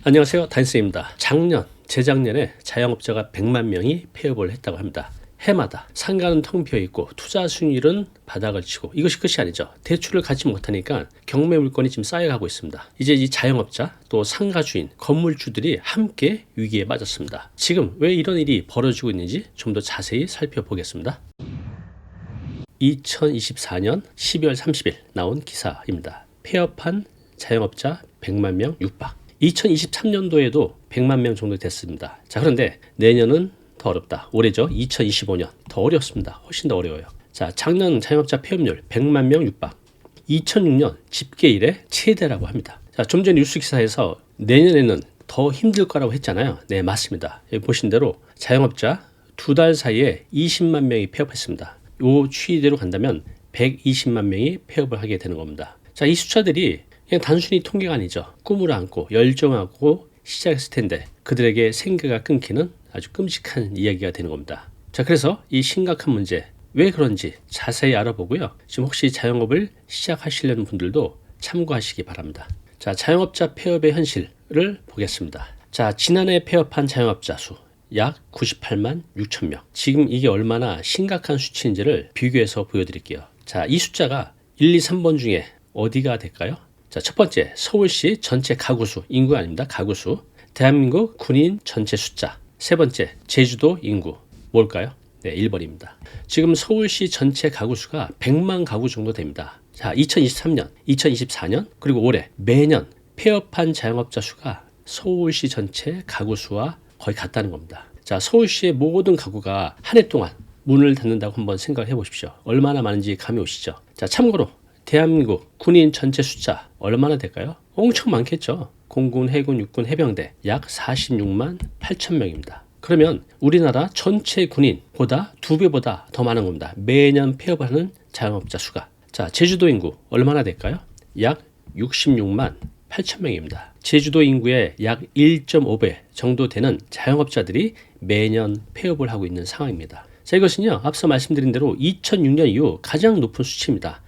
안녕하세요, 다인쌤입니다. 재작년에 자영업자가 100만 명이 폐업을 했다고 합니다. 해마다 상가는 텅 비어있고 투자 수익률은 바닥을 치고 이것이 끝이 아니죠. 대출을 갖지 못하니까 경매 물건이 지금 쌓여가고 있습니다. 이제 이 자영업자 또 상가 주인, 건물주들이 함께 위기에 빠졌습니다. 지금 왜 이런 일이 벌어지고 있는지 좀 더 자세히 살펴보겠습니다. 2024년 12월 30일 나온 기사입니다. 폐업한 자영업자 100만 명 육박. 2023년도에도 100만 명 정도 됐습니다. 자, 그런데 내년은 더 어렵다. 올해죠. 2025년 더 어렵습니다. 훨씬 더 어려워요. 자, 작년 자영업자 폐업률 100만 명 육박. 2006년 집계 이래 최대라고 합니다. 자, 좀 전 뉴스 기사에서 내년에는 더 힘들 거라고 했잖아요. 네, 맞습니다. 여기 보신 대로 자영업자 2달 사이에 20만 명이 폐업했습니다. 이 추이대로 간다면 120만 명이 폐업을 하게 되는 겁니다. 자, 이 숫자들이 그냥 단순히 통계가 아니죠. 꿈을 안고 열정하고 시작했을 텐데 그들에게 생계가 끊기는 아주 끔찍한 이야기가 되는 겁니다. 자, 그래서 이 심각한 문제 왜 그런지 자세히 알아보고요. 지금 혹시 자영업을 시작하시려는 분들도 참고하시기 바랍니다. 자, 자영업자 폐업의 현실을 보겠습니다. 자, 지난해 폐업한 자영업자 수 약 98만 6천 명. 지금 이게 얼마나 심각한 수치인지를 비교해서 보여드릴게요. 자, 이 숫자가 1, 2, 3번 중에 어디가 될까요? 자, 첫 번째 서울시 전체 가구수, 인구 아닙니다. 가구수. 대한민국 군인 전체 숫자. 세 번째 제주도 인구. 뭘까요? 네, 1번입니다. 지금 서울시 전체 가구수가 100만 가구 정도 됩니다. 자, 2023년, 2024년 그리고 올해 매년 폐업한 자영업자 수가 서울시 전체 가구수와 거의 같다는 겁니다. 자, 서울시의 모든 가구가 한 해 동안 문을 닫는다고 한번 생각해 보십시오. 얼마나 많은지 감이 오시죠? 자, 참고로 대한민국 군인 전체 숫자 얼마나 될까요? 엄청 많겠죠. 공군, 해군, 육군, 해병대 약 46만 8천 명입니다. 그러면 우리나라 전체 군인보다 2배보다 더 많은 겁니다. 매년 폐업하는 자영업자 수가. 자, 제주도 인구 얼마나 될까요? 약 66만 8천 명입니다. 제주도 인구의 약 1.5배 정도 되는 자영업자들이 매년 폐업을 하고 있는 상황입니다. 자, 이것은요, 앞서 말씀드린 대로 2006년 이후 가장 높은 수치입니다.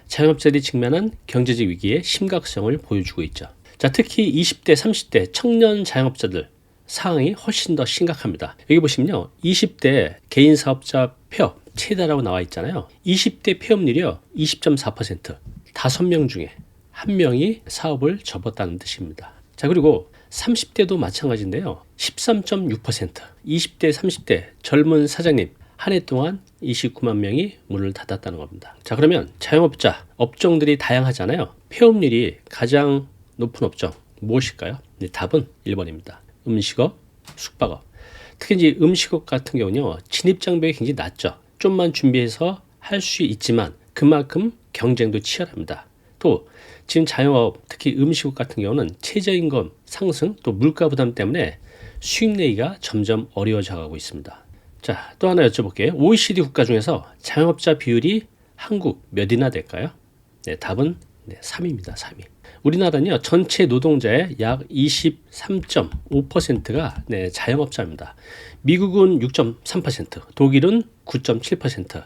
자영업자들이 직면한 경제적 위기의 심각성을 보여주고 있죠. 자, 특히 20대, 30대 청년 자영업자들 상황이 훨씬 더 심각합니다. 여기 보시면요, 20대 개인 사업자 폐업 최다라고 나와 있잖아요. 20대 폐업률이요 20.4%. 5명 중에 1명이 사업을 접었다는 뜻입니다. 자, 그리고 30대도 마찬가지인데요. 13.6%. 20대, 30대 젊은 사장님 한 해 동안 29만 명이 문을 닫았다는 겁니다. 자, 그러면 자영업자 업종들이 다양하잖아요. 폐업률이 가장 높은 업종 무엇일까요? 네, 답은 1번입니다. 음식업, 숙박업. 특히 이제 음식업 같은 경우는요, 진입 장벽이 굉장히 낮죠. 좀만 준비해서 할 수 있지만 그만큼 경쟁도 치열합니다. 또 지금 자영업, 특히 음식업 같은 경우는 최저임금 상승 또 물가 부담 때문에 수익 내기가 점점 어려워져 가고 있습니다. 자, 또 하나 여쭤볼게요. OECD 국가 중에서 자영업자 비율이 한국 몇이나 될까요? 네, 답은 3위입니다. 3위. 우리나라는요, 전체 노동자의 약 23.5%가 자영업자입니다. 미국은 6.3%, 독일은 9.7%.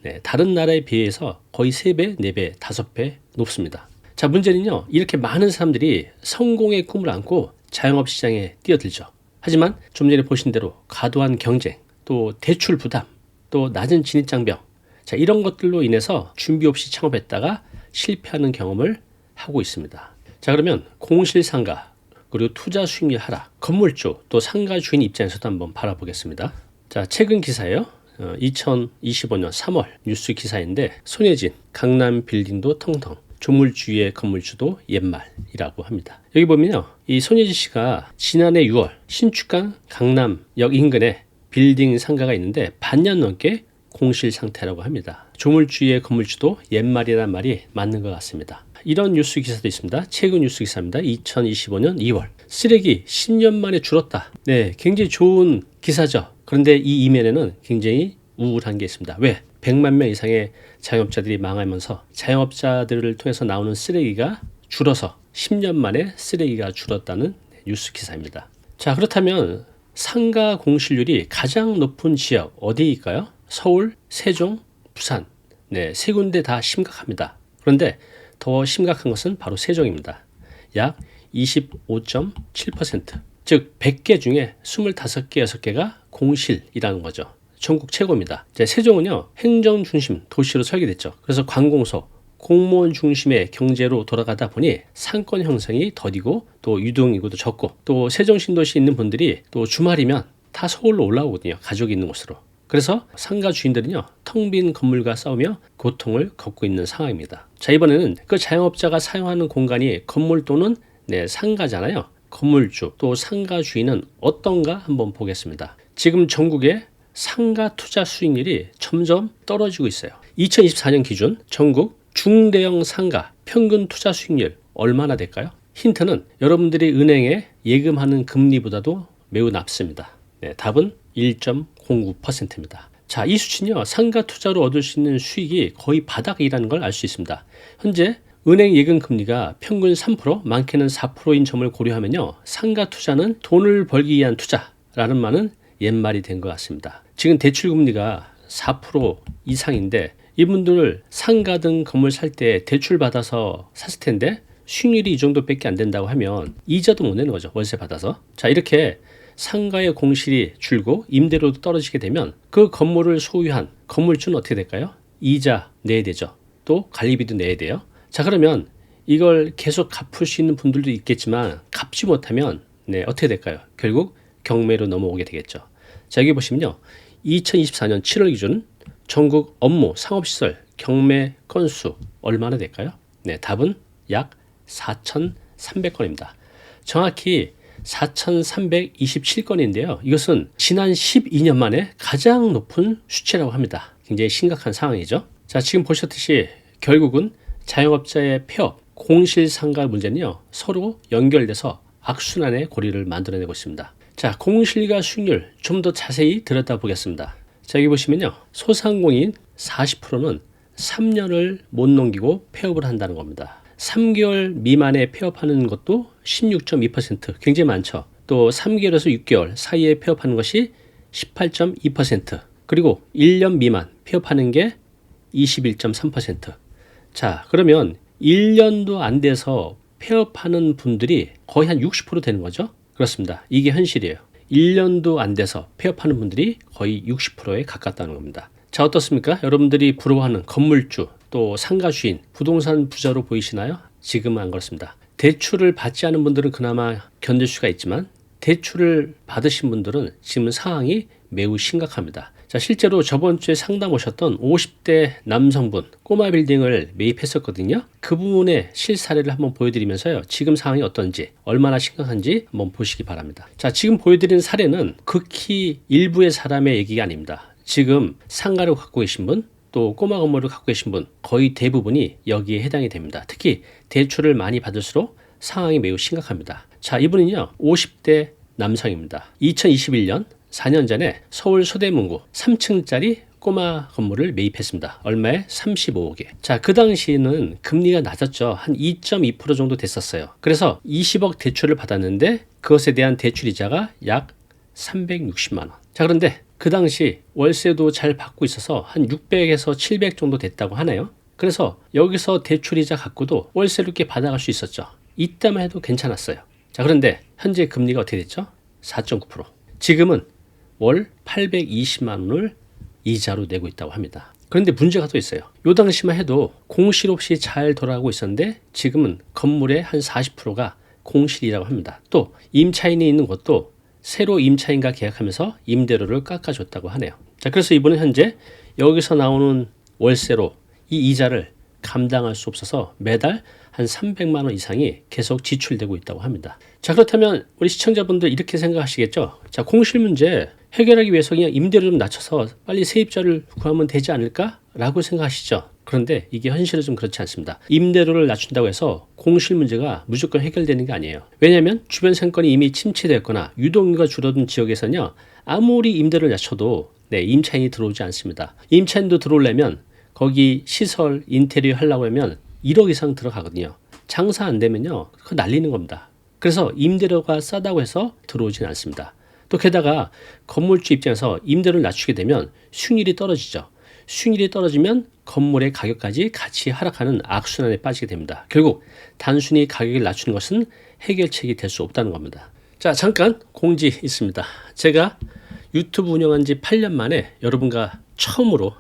네, 다른 나라에 비해서 거의 3배, 4배, 5배 높습니다. 자, 문제는요, 이렇게 많은 사람들이 성공의 꿈을 안고 자영업 시장에 뛰어들죠. 하지만 좀 전에 보신 대로 과도한 경쟁, 또 대출 부담, 또 낮은 진입 장벽, 자, 이런 것들로 인해서 준비 없이 창업했다가 실패하는 경험을 하고 있습니다. 자, 그러면 공실상가 그리고 투자 수익률 하락, 건물주 또 상가 주인 입장에서도 한번 바라보겠습니다. 자, 최근 기사예요. 2025년 3월 뉴스 기사인데 손예진 강남 빌딩도 텅텅 조물주의 건물주도 옛말이라고 합니다. 여기 보면요, 이 손예진 씨가 지난해 6월 신축강 강남역 인근에 빌딩 상가가 있는데 반년 넘게 공실 상태라고 합니다. 조물주의 건물주도 옛말이란 말이 맞는 것 같습니다. 이런 뉴스 기사도 있습니다. 최근 뉴스 기사입니다. 2025년 2월 쓰레기 10년 만에 줄었다. 네, 굉장히 좋은 기사죠. 그런데 이 이면에는 굉장히 우울한 게 있습니다. 왜? 100만 명 이상의 자영업자들이 망하면서 자영업자들을 통해서 나오는 쓰레기가 줄어서 10년 만에 쓰레기가 줄었다는 뉴스 기사입니다. 자, 그렇다면 상가 공실률이 가장 높은 지역 어디일까요? 서울, 세종, 부산. 네, 세 군데 다 심각합니다. 그런데 더 심각한 것은 바로 세종입니다. 약 25.7%. 즉 100개 중에 25개, 6개가 공실이라는 거죠. 전국 최고입니다. 세종은요, 행정 중심 도시로 설계됐죠. 그래서 관공서, 공무원 중심의 경제로 돌아가다 보니 상권 형성이 더디고 또 유동인구도 적고 또 세종신도시에 있는 분들이 또 주말이면 다 서울로 올라오거든요. 가족이 있는 곳으로. 그래서 상가 주인들은요, 텅 빈 건물과 싸우며 고통을 겪고 있는 상황입니다. 자, 이번에는 그 자영업자가 사용하는 공간이 건물 또는 상가잖아요. 건물주 또 상가 주인은 어떤가 한번 보겠습니다. 지금 전국의 상가 투자 수익률이 점점 떨어지고 있어요. 2024년 기준 전국 중대형 상가 평균 투자 수익률 얼마나 될까요? 힌트는 여러분들이 은행에 예금하는 금리보다도 매우 낮습니다. 답은 1.09%입니다. 자, 이 수치는요, 상가 투자로 얻을 수 있는 수익이 거의 바닥이라는 걸 알 수 있습니다. 현재 은행 예금 금리가 평균 3%, 많게는 4%인 점을 고려하면요, 상가 투자는 돈을 벌기 위한 투자라는 말은 옛말이 된 것 같습니다. 지금 대출 금리가 4% 이상인데 이분들 상가 등 건물 살 때 대출 받아서 샀을 텐데 수익률이 이 정도밖에 안 된다고 하면 이자도 못 내는 거죠. 월세 받아서. 자, 이렇게 상가의 공실이 줄고 임대료도 떨어지게 되면 그 건물을 소유한 건물주는 어떻게 될까요? 이자 내야 되죠. 또 관리비도 내야 돼요. 자, 그러면 이걸 계속 갚을 수 있는 분들도 있겠지만 갚지 못하면 어떻게 될까요? 결국 경매로 넘어오게 되겠죠. 자, 여기 보시면요, 2024년 7월 기준 전국 업무 상업시설 경매 건수 얼마나 될까요? 답은 약 4,300건입니다. 정확히 4,327건인데요. 이것은 지난 12년 만에 가장 높은 수치라고 합니다. 굉장히 심각한 상황이죠. 자, 지금 보셨듯이 결국은 자영업자의 폐업, 공실상가 문제는요, 서로 연결돼서 악순환의 고리를 만들어내고 있습니다. 자, 공실과 수익률 좀 더 자세히 들여다보겠습니다. 자, 여기 보시면요, 소상공인 40%는 3년을 못 넘기고 폐업을 한다는 겁니다. 3개월 미만에 폐업하는 것도 16.2%, 굉장히 많죠. 또 3개월에서 6개월 사이에 폐업하는 것이 18.2%, 그리고 1년 미만 폐업하는 게 21.3%. 자, 그러면 1년도 안 돼서 폐업하는 분들이 거의 한 60% 되는 거죠. 그렇습니다. 이게 현실이에요. 1년도 안 돼서 폐업하는 분들이 거의 60%에 가깝다는 겁니다. 자, 어떻습니까? 여러분들이 부러워하는 건물주, 또 상가 주인, 부동산 부자로 보이시나요? 지금은 안 그렇습니다. 대출을 받지 않은 분들은 그나마 견딜 수가 있지만 대출을 받으신 분들은 지금 상황이 매우 심각합니다. 자, 실제로 저번 주에 상담 오셨던 50대 남성분 꼬마 빌딩을 매입했었거든요. 그분의 실사례를 한번 보여드리면서요, 지금 상황이 어떤지, 얼마나 심각한지 한번 보시기 바랍니다. 자, 지금 보여드리는 사례는 극히 일부의 사람의 얘기가 아닙니다. 지금 상가를 갖고 계신 분, 또 꼬마 건물을 갖고 계신 분 거의 대부분이 여기에 해당이 됩니다. 특히 대출을 많이 받을수록 상황이 매우 심각합니다. 자, 이분은요, 50대 남성입니다. 2021년 4년 전에 서울 서대문구 3층짜리 꼬마 건물을 매입했습니다. 얼마에? 35억에. 자, 그 당시에는 금리가 낮았죠. 한 2.2% 정도 됐었어요. 그래서 20억 대출을 받았는데 그것에 대한 대출이자가 약 360만 원. 자, 그런데 그 당시 월세도 잘 받고 있어서 한 600에서 700 정도 됐다고 하네요. 그래서 여기서 대출이자 갖고도 월세를 이렇게 받아갈 수 있었죠. 이때만 해도 괜찮았어요. 자, 그런데 현재 금리가 어떻게 됐죠? 4.9%. 지금은 월 820만 원을 이자로 내고 있다고 합니다. 그런데 문제가 또 있어요. 요 당시만 해도 공실 없이 잘 돌아가고 있었는데 지금은 건물의 한 40%가 공실이라고 합니다. 또 임차인이 있는 곳도 새로 임차인과 계약하면서 임대료를 깎아줬다고 하네요. 자, 그래서 이분은 현재 여기서 나오는 월세로 이 이자를 감당할 수 없어서 매달 한 300만 원 이상이 계속 지출되고 있다고 합니다. 자, 그렇다면 우리 시청자분들 이렇게 생각하시겠죠? 자, 공실 문제 해결하기 위해서 그냥 임대료 좀 낮춰서 빨리 세입자를 구하면 되지 않을까? 라고 생각하시죠? 그런데 이게 현실은 좀 그렇지 않습니다. 임대료를 낮춘다고 해서 공실 문제가 무조건 해결되는 게 아니에요. 왜냐하면 주변 상권이 이미 침체됐거나 유동인구가 줄어든 지역에서는요, 아무리 임대료를 낮춰도 임차인이 들어오지 않습니다. 임차인도 들어오려면 거기 시설, 인테리어 하려고 하면 1억 이상 들어가거든요. 장사 안 되면요, 그거 날리는 겁니다. 그래서 임대료가 싸다고 해서 들어오지는 않습니다. 또 게다가 건물주 입장에서 임대료를 낮추게 되면 수익률이 떨어지죠. 수익률이 떨어지면 건물의 가격까지 같이 하락하는 악순환에 빠지게 됩니다. 결국 단순히 가격을 낮추는 것은 해결책이 될 수 없다는 겁니다. 자, 잠깐 공지 있습니다. 제가 유튜브 운영한 지 8년 만에 여러분과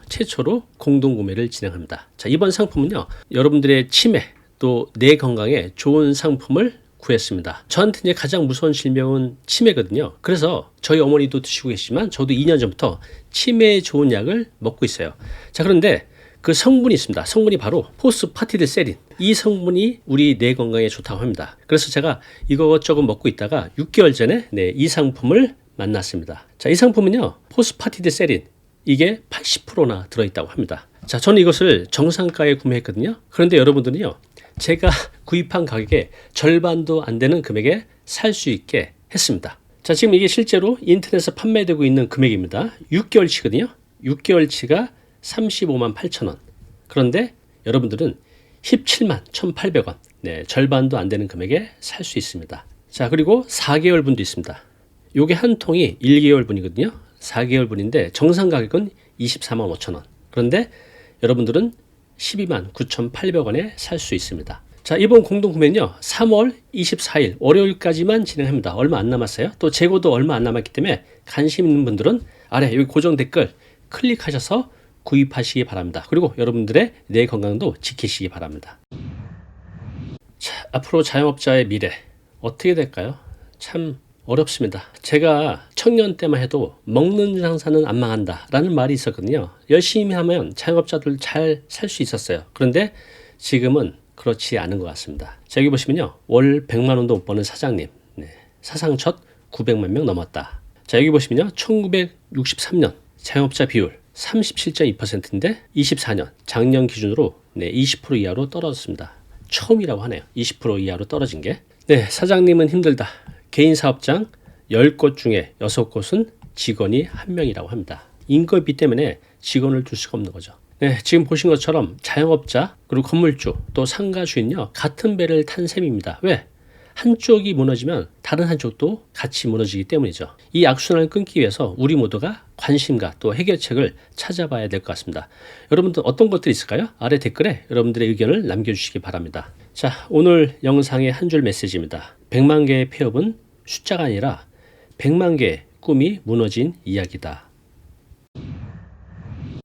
최초로 공동구매를 진행합니다. 자, 이번 상품은요, 여러분들의 치매 또 뇌 건강에 좋은 상품을 구했습니다. 저한테 이제 가장 무서운 질병은 치매거든요. 그래서 저희 어머니도 드시고 계시지만 저도 2년 전부터 치매에 좋은 약을 먹고 있어요. 자, 그런데 그 성분이 있습니다. 성분이 바로 포스파티드세린. 이 성분이 우리 뇌 건강에 좋다고 합니다. 그래서 제가 이것저것 먹고 있다가 6개월 전에 이 상품을 만났습니다. 자, 이 상품은요, 포스파티드세린. 이게 80%나 들어있다고 합니다. 자, 저는 이것을 정상가에 구매했거든요. 그런데 여러분들은요, 제가 구입한 가격의 절반도 안 되는 금액에 살 수 있게 했습니다. 자, 지금 이게 실제로 인터넷에서 판매되고 있는 금액입니다. 6개월치거든요. 6개월치가 35만 8천 원. 그런데 여러분들은 17만 1,800원. 네, 절반도 안 되는 금액에 살 수 있습니다. 자, 그리고 4개월 분도 있습니다. 요게 한 통이 1개월 분이거든요. 4개월 분인데 정상 가격은 24만 5천 원. 그런데 여러분들은 12만 9,800원에 살 수 있습니다. 자, 이번 공동구매는요, 3월 24일 월요일까지만 진행합니다. 얼마 안 남았어요. 또 재고도 얼마 안 남았기 때문에 관심 있는 분들은 아래 여기 고정 댓글 클릭하셔서 구입하시기 바랍니다. 그리고 여러분들의 뇌 건강도 지키시기 바랍니다. 자, 앞으로 자영업자의 미래 어떻게 될까요? 참 어렵습니다. 제가 청년 때만 해도 먹는 장사는 안 망한다 라는 말이 있었거든요. 열심히 하면 자영업자들 잘 살 수 있었어요. 그런데 지금은 그렇지 않은 것 같습니다. 자, 여기 보시면요, 월 100만 원도 못 버는 사장님, 사상 첫 900만 명 넘었다. 자, 여기 보시면요, 1963년 자영업자 비율 37.2%인데 24년 작년 기준으로 20% 이하로 떨어졌습니다. 처음이라고 하네요. 20% 이하로 떨어진 게. 네, 사장님은 힘들다. 개인 사업장 10곳 중에 6곳은 직원이 1명이라고 합니다. 인건비 때문에 직원을 둘 수가 없는 거죠. 네, 지금 보신 것처럼 자영업자 그리고 건물주 또 상가 주인요, 같은 배를 탄 셈입니다. 왜? 한쪽이 무너지면 다른 한쪽도 같이 무너지기 때문이죠. 이 악순환을 끊기 위해서 우리 모두가 관심과 또 해결책을 찾아봐야 될 것 같습니다. 여러분들 어떤 것들이 있을까요? 아래 댓글에 여러분들의 의견을 남겨주시기 바랍니다. 자, 오늘 영상의 한 줄 메시지입니다. 100만 개의 폐업은 숫자가 아니라 100만 개의 꿈이 무너진 이야기다.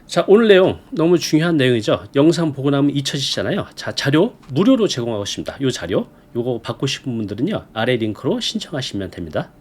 자, 오늘 내용 너무 중요한 내용이죠. 영상 보고 나면 잊혀지잖아요. 자, 자료 무료로 제공하고 있습니다. 이 자료 요거 받고 싶은 분들은요, 아래 링크로 신청하시면 됩니다.